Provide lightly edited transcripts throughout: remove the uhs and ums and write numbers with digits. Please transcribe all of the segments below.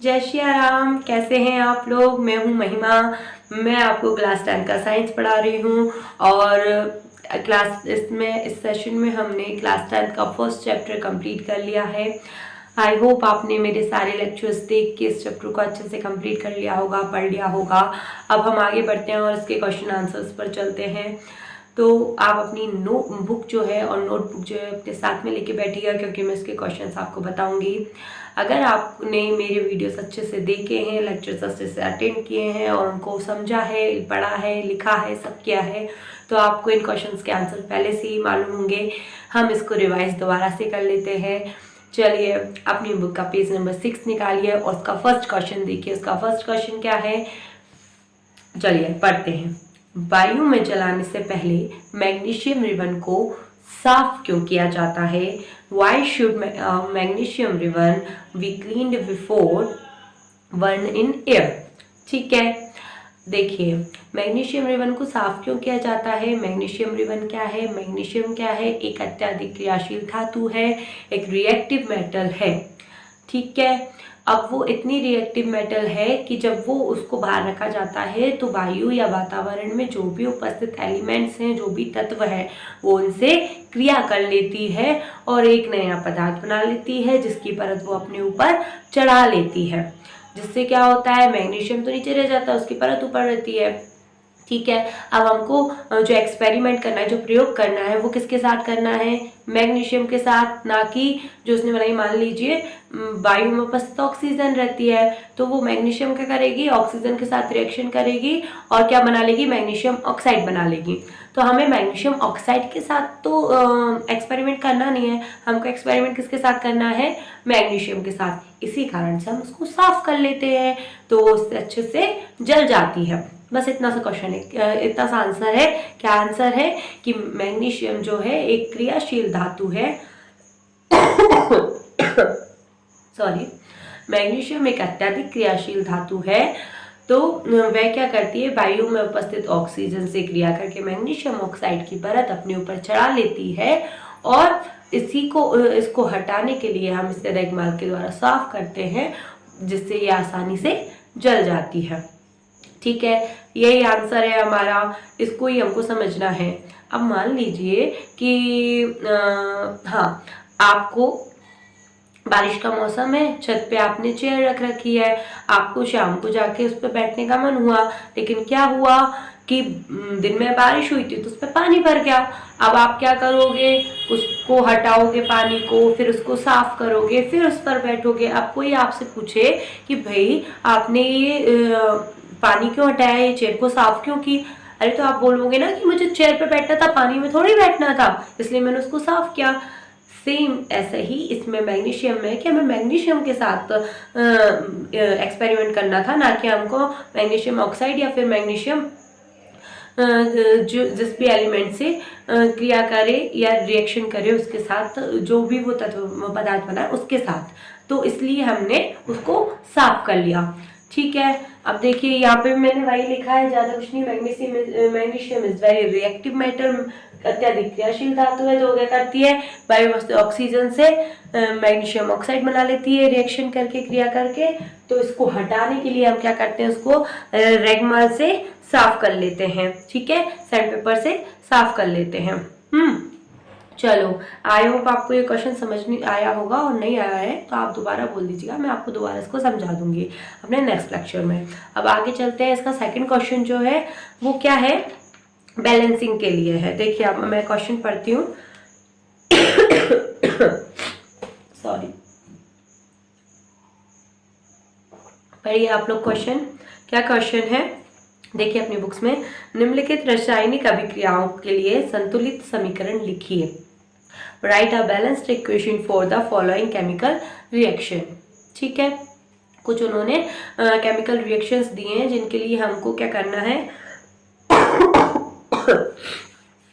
जय श्री राम। कैसे हैं आप लोग? मैं हूं महिमा। मैं आपको क्लास 10 का साइंस पढ़ा रही हूं और इस सेशन में हमने क्लास 10 का फर्स्ट चैप्टर कंप्लीट कर लिया है। आई होप आपने मेरे सारे लेक्चर्स देख के इस चैप्टर को अच्छे से कंप्लीट कर लिया होगा, पढ़ लिया होगा। अब हम आगे बढ़ते हैं और इसके क्वेश्चन आंसर्स पर चलते हैं। तो आप अपनी बुक जो है और नोटबुक जो है अपने साथ में लेके बैठिएगा, क्योंकि मैं इसके क्वेश्चंस आपको बताऊंगी। अगर आपने मेरे वीडियोस अच्छे से देखे हैं, लेक्चर्स अच्छे से अटेंड किए हैं और उनको समझा है, पढ़ा है, लिखा है, सब किया है, तो आपको इन क्वेश्चंस के आंसर पहले से ही मालूम होंगे। हम इसको रिवाइज दोबारा से कर लेते हैं। चलिए अपनी बुक का पेज नंबर 6 निकालिए और उसका फर्स्ट क्वेश्चन देखिए। उसका फर्स्ट क्वेश्चन क्या है, चलिए पढ़ते हैं। वायु में जलाने से पहले मैग्नीशियम रिबन को साफ क्यों किया जाता है? Why should magnesium ribbon be cleaned before burn in air? ठीक है, देखिए मैग्नीशियम रिबन को साफ क्यों किया जाता है। मैग्नीशियम रिबन क्या है? मैग्नीशियम क्या है? एक अत्यधिक क्रियाशील धातु है, एक रिएक्टिव मेटल है। ठीक है, अब वो इतनी रिएक्टिव मेटल है कि जब वो उसको बाहर रखा जाता है तो वायु या वातावरण में जो भी उपस्थित एलिमेंट्स हैं, जो भी तत्व है, वो उनसे क्रिया कर लेती है और एक नया पदार्थ बना लेती है, जिसकी परत वो अपने ऊपर चढ़ा लेती है। जिससे क्या होता है, मैग्नीशियम तो नीचे रह जाता है, उसकी परत ऊपर रहती है। ठीक है, अब हमको जो एक्सपेरिमेंट करना है, जो प्रयोग करना है, वो किसके साथ करना है? मैग्नीशियम के साथ, ना कि जो उसने बनाई। मान लीजिए वायु में उपस्थित ऑक्सीजन रहती है, तो वो मैग्नीशियम क्या करेगी? ऑक्सीजन के साथ रिएक्शन करेगी और क्या बना लेगी? मैग्नीशियम ऑक्साइड बना लेगी। तो हमें मैग्नीशियम ऑक्साइड के साथ तो एक्सपेरिमेंट करना नहीं है, हमको एक्सपेरिमेंट किसके साथ करना है? मैग्नीशियम के साथ। इसी कारण से हम उसको साफ कर लेते हैं, तो वो उससे अच्छे से जल जाती है। बस इतना सा क्वेश्चन है, इतना सा आंसर है। क्या आंसर है? कि मैग्नीशियम जो है एक क्रियाशील धातु है। सॉरी, मैग्नीशियम एक अत्यधिक क्रियाशील धातु है। तो वह क्या करती है? वायु में उपस्थित ऑक्सीजन से क्रिया करके मैग्नीशियम ऑक्साइड की परत अपने ऊपर चढ़ा लेती है और इसको हटाने के लिए हम इसे रेगमाल के द्वारा साफ करते हैं, जिससे ये आसानी से जल जाती है। ठीक है, यही आंसर है हमारा, इसको ही हमको समझना है। अब मान लीजिए कि हाँ, आपको बारिश का मौसम है, छत पे आपने चेयर रख रखी है, आपको शाम को जाके उस पर बैठने का मन हुआ, लेकिन क्या हुआ कि दिन में बारिश हुई थी तो उस पर पानी भर गया। अब आप क्या करोगे? उसको हटाओगे पानी को, फिर उसको साफ करोगे, फिर उस पर बैठोगे। अब कोई आपसे पूछे कि भाई आपने ये पानी क्यों हटाया, ये चेयर को साफ क्यों की? अरे तो आप बोलोगे ना कि मुझे चेयर पे बैठना था, पानी में थोड़ी बैठना था, इसलिए मैंने उसको साफ किया। सेम ऐसा ही इसमें मैग्नीशियम में कि हमें मैग्नीशियम के साथ एक्सपेरिमेंट करना था, ना कि हमको मैग्नीशियम ऑक्साइड या फिर मैग्नीशियम जो जिस भी एलिमेंट से क्रिया करे या रिएक्शन करे उसके साथ, जो भी वो तत्व पदार्थ बना है उसके साथ, तो इसलिए हमने उसको साफ कर लिया। ठीक है, अब देखिए यहाँ पे मैंने वही लिखा है, ज्यादा कुछ नहीं। Magnesium is very reactive metal, अत्यधिक क्रियाशील धातु है, जो क्या करती है? वायु ऑक्सीजन से मैग्नीशियम ऑक्साइड बना लेती है रिएक्शन करके, क्रिया करके। तो इसको हटाने के लिए हम क्या करते हैं? उसको रेगमाल से साफ कर लेते हैं। ठीक है, सैंड पेपर से साफ कर लेते हैं। चलो, आई होप आपको ये क्वेश्चन समझ नहीं आया होगा, और नहीं आया है तो आप दोबारा बोल दीजिएगा, मैं आपको दोबारा इसको समझा दूंगी अपने नेक्स्ट लेक्चर में। अब आगे चलते हैं। इसका सेकंड क्वेश्चन जो है वो क्या है? बैलेंसिंग के लिए है। देखिए अब मैं क्वेश्चन पढ़ती हूँ। सॉरी, पढ़िए आप लोग क्वेश्चन। क्या क्वेश्चन है? देखिए अपनी बुक्स में, निम्नलिखित रासायनिक अभिक्रियाओं के लिए संतुलित समीकरण लिखिए। Right a balanced equation for the following chemical reaction. ठीक है, कुछ उन्होंने केमिकल रिएक्शंस दिए हैं जिनके लिए हमको क्या करना है?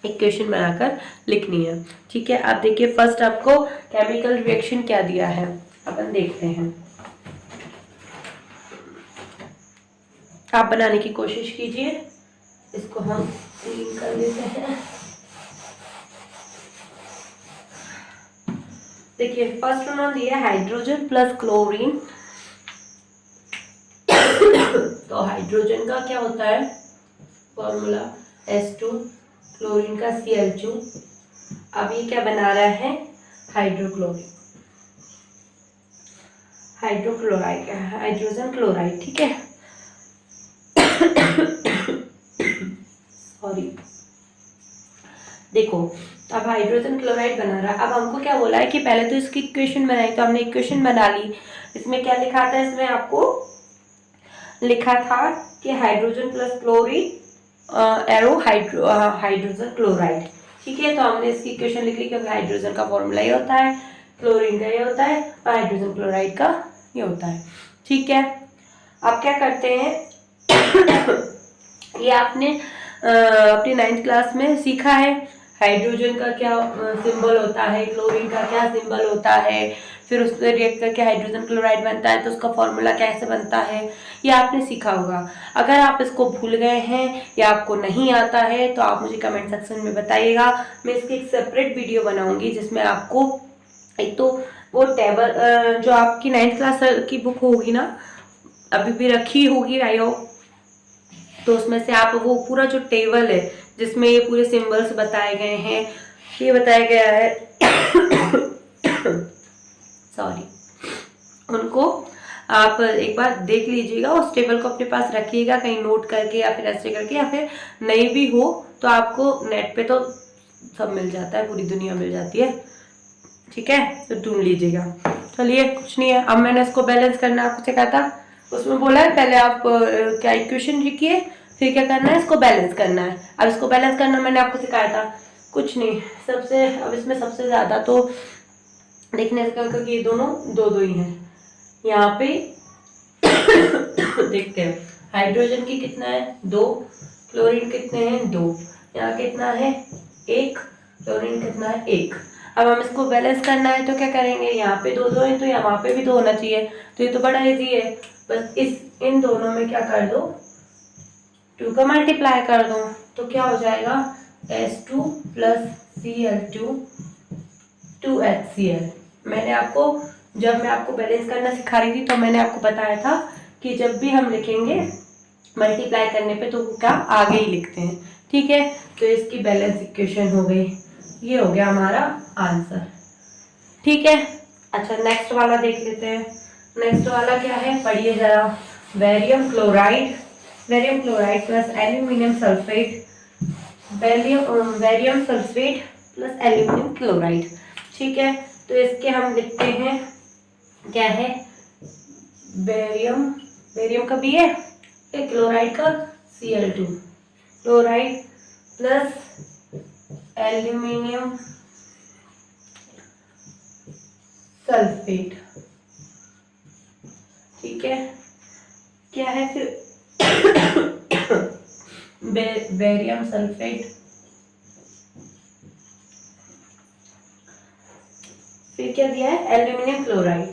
इक्वेशन बनाकर लिखनी है। ठीक है, अब देखिए फर्स्ट आपको केमिकल रिएक्शन क्या दिया है, अपन देखते हैं। आप बनाने की कोशिश कीजिए। इसको हम क्लीन कर लेते हैं। देखिए फर्स्ट उन्होंने दिया हाइड्रोजन प्लस क्लोरीन तो हाइड्रोजन का क्या होता है फॉर्मूला H2, क्लोरीन का Cl2। अब ये क्या बना रहा है हाइड्रोक्लोराइड, हाइड्रोजन क्लोराइड, ठीक है। सॉरी, देखो अब हाइड्रोजन क्लोराइड बना रहा है। अब हमको क्या बोला है कि पहले तो इसकी इक्वेशन बनाई, तो हमने इक्वेशन बना ली। इसमें क्या लिखा था, इसमें आपको लिखा था कि hydrogen plus chlorine arrow hydrogen chloride, ठीक है। तो हमने इसकी इक्वेशन लिख ली क्योंकि हाइड्रोजन का फॉर्मूला ये होता है, क्लोरीन का ये होता है और हाइड्रोजन क्लोराइड का ये होता है, ठीक है। अब क्या करते हैं ये आपने अपनी 9th क्लास में सीखा है, हाइड्रोजन का क्या सिंबल होता है, क्लोरीन का क्या सिंबल होता है, फिर उस पर रिएक्ट करके हाइड्रोजन क्लोराइड बनता है तो उसका फॉर्मूला कैसे बनता है, ये आपने सीखा होगा। अगर आप इसको भूल गए हैं या आपको नहीं आता है तो आप मुझे कमेंट सेक्शन में बताइएगा। मैं इसकी एक सेपरेट वीडियो बनाऊंगी जिसमें आपको एक तो वो टेबल जो आपकी 9th क्लास की बुक होगी ना, अभी भी रखी होगी आई होप, तो उसमें से आप वो पूरा जो टेबल है जिसमें ये पूरे सिंबल्स बताए गए हैं, ये बताया गया है सॉरी, उनको आप एक बार देख लीजिएगा, उस टेबल को अपने पास रखिएगा कहीं नोट करके या फिर ऐसे करके, या फिर नहीं भी हो तो आपको नेट पे तो सब मिल जाता है, पूरी दुनिया मिल जाती है, ठीक है, तो ढूंढ लीजिएगा। चलिए कुछ नहीं है, अब मैंने इसको बैलेंस करना आपको सिखाया था, उसमें बोला है पहले आप क्या इक्वेशन लिखिए, फिर क्या करना है, इसको बैलेंस करना है। अब इसको बैलेंस करना मैंने आपको सिखाया था, कुछ नहीं सबसे, अब इसमें सबसे ज्यादा तो देखने से क्योंकि ये दोनों दो दो ही हैं, यहाँ पे देखते हैं हाइड्रोजन की कितना है 2, क्लोरीन कितने हैं 2, यहाँ कितना है 1, क्लोरीन कितना है 1। अब हम इसको बैलेंस करना है तो क्या करेंगे, यहाँ पे 2 2 है तो यहाँ पे भी 2 होना चाहिए, तो ये तो बड़ा इजी है, बस इन दोनों में क्या कर दो 2 का मल्टीप्लाई कर दो, तो क्या हो जाएगा H2 प्लस Cl2 2HCl। मैंने आपको जब मैं आपको बैलेंस करना सिखा रही थी तो मैंने आपको बताया था कि जब भी हम लिखेंगे मल्टीप्लाई करने पे तो क्या आगे ही लिखते हैं, ठीक है। तो इसकी बैलेंस इक्वेशन हो गई, ये हो गया हमारा आंसर, ठीक है। अच्छा नेक्स्ट वाला देख लेते हैं, नेक्स्ट वाला क्या है पढ़िए जरा, barium chloride plus aluminium sulphate, barium sulphate plus aluminium chloride, ठीक है। तो इसके हम लिखते हैं क्या है, बेरियम का बी है, क्लोराइड का Cl2, chloride plus aluminium sulphate, ठीक है। क्या है फिर बेरियम सल्फेट, फिर क्या दिया है एल्यूमिनियम क्लोराइड,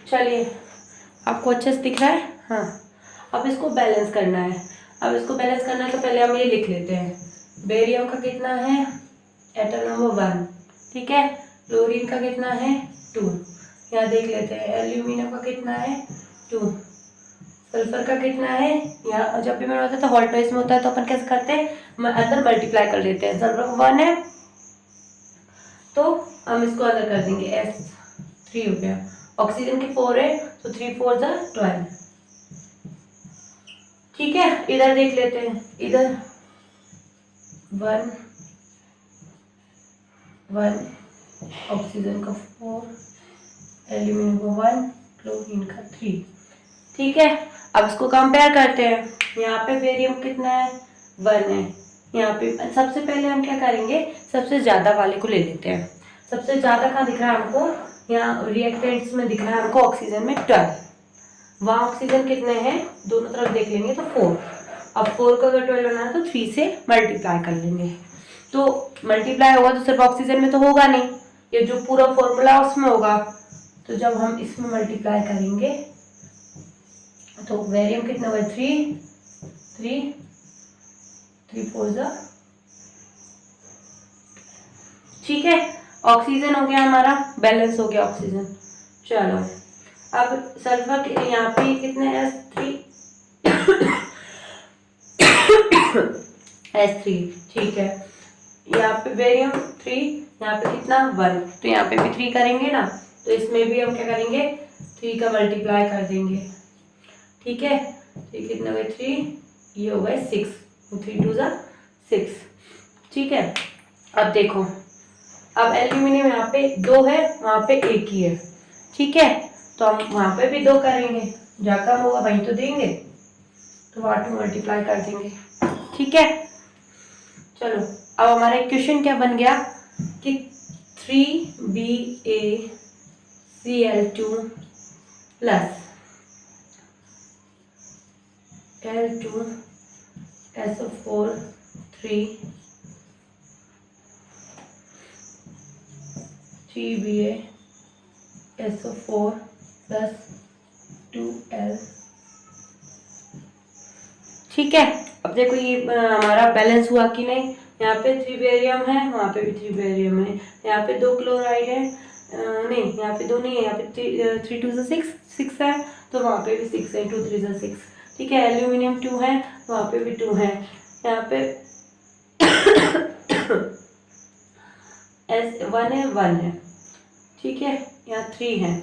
चलिए आपको अच्छे से दिख रहा है, हाँ। अब इसको बैलेंस करना है, अब इसको बैलेंस करना है तो पहले हम ये लिख लेते हैं, बेरियम का कितना है एटम नंबर 1, ठीक है, क्लोरीन का कितना है 2, यहाँ देख लेते हैं एल्यूमिनियम का कितना है 2, सल्फर का कितना है, यहाँ जब भी मैंने होता है तो हॉल्टोइस में होता है तो अपन कैसे करते हैं अंदर मल्टीप्लाई कर देते हैं, सल्फर का 1 है तो हम इसको अंदर कर देंगे S3 हो गया, ऑक्सीजन की 4 है तो 3 4 12, ठीक है। इधर देख लेते हैं, इधर 1 1 ऑक्सीजन का 4, एल्यूमिनियम का 1, क्लोरीन का 3, ठीक है। अब इसको कंपेयर करते हैं, यहाँ पे बेरियम कितना है 1 है, यहाँ पे सबसे पहले हम क्या करेंगे सबसे ज्यादा वाले को ले लेते हैं, सबसे ज्यादा कहाँ दिख रहा है हमको, यहाँ रिएक्टेंट्स में दिख रहा है हमको ऑक्सीजन में 12, वहाँ ऑक्सीजन कितने हैं दोनों तरफ देख लेंगे तो 4, अब 4 का अगर 12 बनाना है तो 3 से मल्टीप्लाई कर लेंगे, तो मल्टीप्लाई होगा तो सिर्फ ऑक्सीजन में तो होगा नहीं, ये जो पूरा फॉर्मूला उसमें होगा, तो जब हम इसमें मल्टीप्लाई करेंगे तो बेरियम कितना हुआ 3 4 ठीक है। ऑक्सीजन हो गया हमारा, बैलेंस हो गया ऑक्सीजन। चलो अब सल्फर के यहाँ पे कितने S3 S3, ठीक है। यहाँ पे बेरियम 3, यहाँ पे कितना 1, तो यहाँ पे भी 3 करेंगे ना, तो इसमें भी हम क्या करेंगे 3 का मल्टीप्लाई कर देंगे, ठीक है। तो कितना हो गया 3, ये हो गया 6, 3 2 6, ठीक है। अब देखो, अब एल्यूमिनियम यहाँ पे 2 है, वहाँ पे 1 ही है, ठीक है। तो हम वहाँ पे भी 2 करेंगे, जहाँ कम होगा वहीं तो देंगे, तो वहाँ 2 मल्टीप्लाई कर देंगे, ठीक है। चलो अब हमारा इक्वेशन क्या बन गया कि 3BaCl2 plus L2SO4 3BaSO4 plus 2L, ठीक है। अब देखो ये हमारा बैलेंस हुआ कि नहीं, यहाँ पे 3 बेरियम है, वहाँ पे भी 3 बेरियम है, यहाँ पे 2 क्लोराइड है, नहीं यहाँ पे 2 नहीं है, यहाँ पे 3 2 6 है, तो वहाँ पे भी 6 है, 2 3 6, ठीक है। एल्यूमिनियम 2 है, वहाँ पे भी 2 है, यहाँ पे S1 है 1 है, ठीक है। यहाँ 3 है,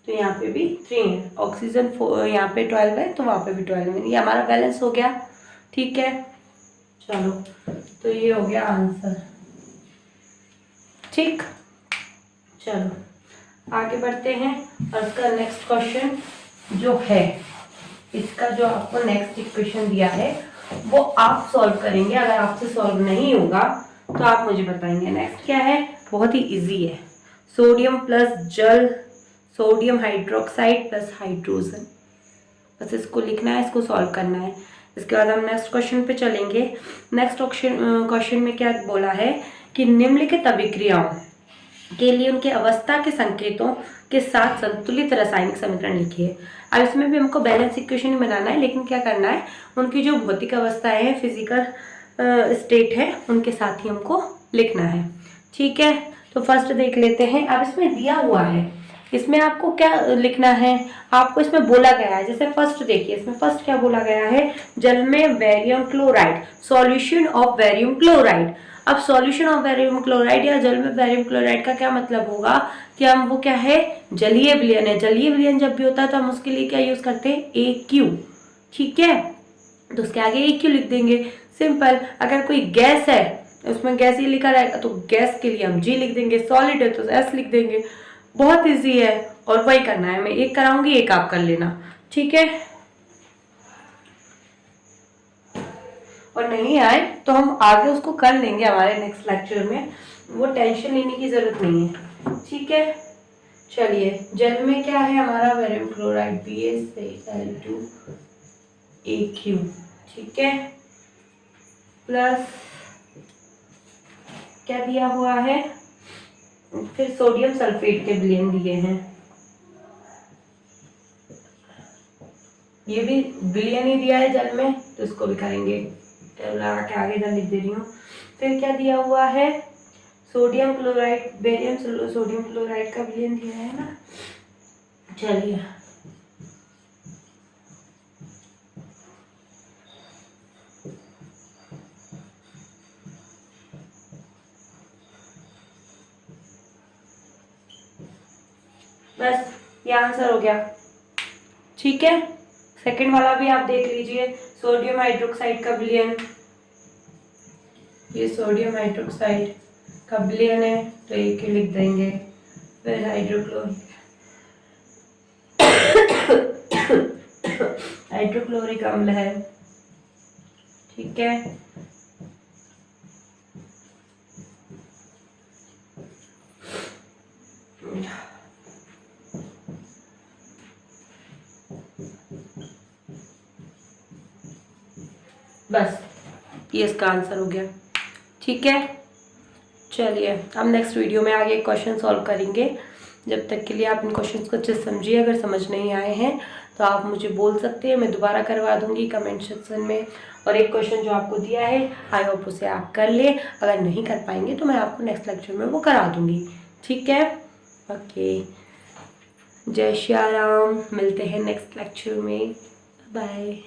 तो यहाँ पे भी 3 है। ऑक्सीजन यहाँ पे 12 है, तो वहाँ पे भी 12 है। ये हमारा बैलेंस हो गया, ठीक है। चलो तो ये हो गया आंसर, ठीक। चलो आगे बढ़ते हैं, और इसका नेक्स्ट क्वेश्चन जो है, इसका जो आपको नेक्स्ट इक्वेशन दिया है वो आप सॉल्व करेंगे। अगर आपसे सॉल्व नहीं होगा तो आप मुझे बताएंगे। नेक्स्ट क्या है, बहुत ही इजी है, सोडियम प्लस जल, सोडियम हाइड्रोक्साइड प्लस हाइड्रोजन, बस इसको लिखना है, इसको सॉल्व करना है। इसके बाद हम नेक्स्ट क्वेश्चन पे चलेंगे। नेक्स्ट क्वेश्चन में क्या बोला है कि निम्नलिखित अभिक्रियाओं के लिए उनके अवस्था के संकेतों के साथ संतुलित रासायनिक समीकरण लिखिए। अब इसमें भी हमको बैलेंस इक्वेशन ही बनाना है, लेकिन क्या करना है, उनकी जो भौतिक अवस्थाएं हैं, फिजिकल स्टेट है, उनके साथ ही हमको लिखना है, ठीक है। तो फर्स्ट देख लेते हैं। अब इसमें दिया हुआ है, इसमें आपको क्या लिखना है, आपको इसमें बोला गया है, जैसे फर्स्ट देखिए, इसमें फर्स्ट क्या बोला गया है, जल में barium chloride, solution of barium chloride. अब सॉल्यूशन ऑफ बैरियम क्लोराइड या जल में बैरियम क्लोराइड का क्या मतलब होगा कि हम वो क्या है, जलीय विलयन है। जलीय विलयन जब भी होता है तो हम उसके लिए क्या यूज करते हैं, AQ, ठीक है। तो उसके आगे AQ लिख देंगे, सिंपल। अगर कोई गैस है, उसमें गैस ही लिखा रहेगा, तो गैस के लिए हम G लिख देंगे, सॉलिड है तो S लिख देंगे। बहुत इजी है, और वही करना है। मैं एक कराऊंगी, एक आप कर लेना, ठीक है। और नहीं आए तो हम आगे उसको कर लेंगे हमारे नेक्स्ट लेक्चर में, वो टेंशन लेने की जरूरत नहीं है, ठीक है। चलिए, जल में क्या है हमारा, बैरियम क्लोराइड BaCl2AQ, ठीक है, प्लस क्या दिया हुआ है, फिर सोडियम सल्फेट के विलयन दिए हैं, ये भी विलयन ही दिया है जल में, तो इसको भी करेंगे, लगा के आगे इधर लिख दे रही हूँ। फिर क्या दिया हुआ है, sodium chloride, barium sodium chloride का विलयन दिया है ना। चलिए बस ये आंसर हो गया, ठीक है। सेकंड वाला भी आप देख लीजिए, सोडियम हाइड्रोक्साइड का विलयन, ये सोडियम हाइड्रोक्साइड का विलयन है, तो एक ही लिख देंगे। फिर हाइड्रोक्लोरिक अम्ल है, ठीक है। बस ये इसका आंसर हो गया, ठीक है। चलिए अब नेक्स्ट वीडियो में आगे क्वेश्चन सॉल्व करेंगे। जब तक के लिए आप इन क्वेश्चंस को अच्छे से समझिए। अगर समझ नहीं आए हैं तो आप मुझे बोल सकते हैं, मैं दोबारा करवा दूंगी कमेंट सेक्शन में। और एक क्वेश्चन जो आपको दिया है आई होप उसे आप कर ले, अगर नहीं कर पाएंगे तो मैं आपको नेक्स्ट लेक्चर में वो करा दूंगी, ठीक है। ओके, जय श्री राम, मिलते हैं नेक्स्ट लेक्चर में, बाय।